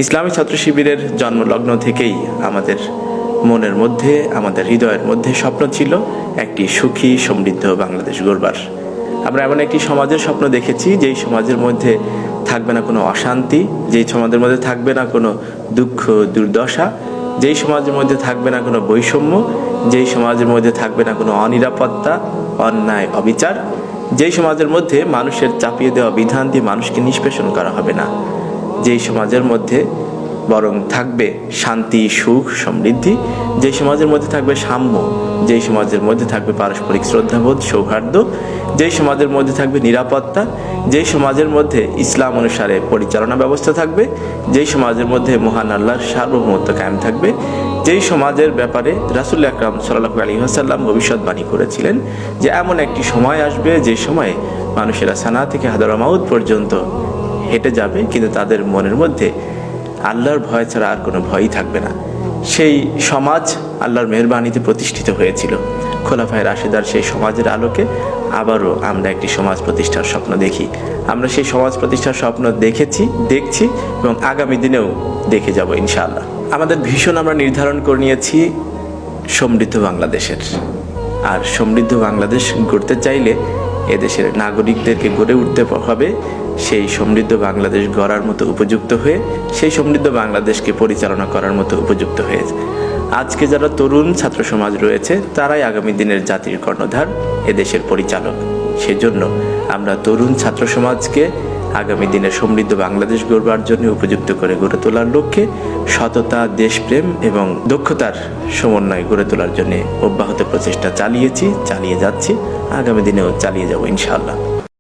ইসলামী ছাত্র শিবিরের জন্মলগ্ন থেকেই আমাদের মনের মধ্যে, আমাদের হৃদয়ের মধ্যে স্বপ্ন ছিল একটি সুখী সমৃদ্ধ বাংলাদেশ গড়বার। আমরা এমন একটি সমাজের স্বপ্ন দেখেছি যেই সমাজের মধ্যে থাকবে না কোনো অশান্তি, যেই সমাজের মধ্যে থাকবে না কোনো দুঃখ দুর্দশা, যেই সমাজের মধ্যে থাকবে না কোনো বৈষম্য, যেই সমাজের মধ্যে থাকবে না কোনো অনিরাপত্তা, অন্যায়, অবিচার, যেই সমাজের মধ্যে মানুষের চাপিয়ে দেওয়া বিধান দিয়ে মানুষকে নিষ্পেষণ করা হবে না, যেই সমাজের মধ্যে বরং থাকবে শান্তি, সুখ, সমৃদ্ধি, যেই সমাজের মধ্যে থাকবে সাম্য, যেই সমাজের মধ্যে থাকবে পারস্পরিক শ্রদ্ধাবোধ, সৌহার্দ্য, যেই সমাজের মধ্যে থাকবে নিরাপত্তা, যেই সমাজের মধ্যে ইসলাম অনুসারে পরিচালনা ব্যবস্থা থাকবে, যেই সমাজের মধ্যে মহান আল্লাহর সার্বভৌমত্ব কায়েম থাকবে, যেই সমাজের ব্যাপারে রাসূল আকরাম সাল্লাল্লাহু আলাইহি ওয়াসাল্লাম ভবিষ্যৎবাণী করেছিলেন যে এমন একটি সময় আসবে যে সময়ে মানুষেরা সানা থেকে হাদরামাউত পর্যন্ত হেঁটে যাবে, কিন্তু তাদের মনের মধ্যে আল্লাহর ভয় ছাড়া আর কোনো ভয়ই থাকবে না। সেই সমাজ আল্লাহর মেহেরবানিতে প্রতিষ্ঠিত হয়েছিল। খোলাফায়ে রাশেদার সেই সমাজের আলোকে আবারও আমরা একটি সমাজ প্রতিষ্ঠার স্বপ্ন দেখি। আমরা সেই সমাজ প্রতিষ্ঠার স্বপ্ন দেখেছি, দেখছি এবং আগামী দিনেও দেখে যাব ইনশাআল্লাহ। আমাদের ভীষণ আমরা নির্ধারণ করে নিয়েছি সমৃদ্ধ বাংলাদেশের। আর সমৃদ্ধ বাংলাদেশ গড়তে চাইলে এদেশের নাগরিকদেরকে গড়ে উঠতে হবে সেই সমৃদ্ধ বাংলাদেশ গড়ার মতো উপযুক্ত হয়ে, সেই সমৃদ্ধ বাংলাদেশকে পরিচালনা করার মতো উপযুক্ত হয়ে। আজকে যারা তরুণ ছাত্র সমাজ রয়েছে তারাই আগামী দিনের জাতির কর্ণধার, এদেশের পরিচালক। সেজন্য আমরা তরুণ ছাত্র সমাজকে আগামী দিনে সমৃদ্ধ বাংলাদেশ গড়বার জন্য উপযুক্ত করে গড়ে তোলার লক্ষ্যে সততা, দেশপ্রেম এবং দক্ষতার সমন্বয় গড়ে তোলার জন্য অব্যাহত প্রচেষ্টা চালিয়েছি, চালিয়ে যাচ্ছি, আগামী দিনেও চালিয়ে যাব ইনশাআল্লাহ।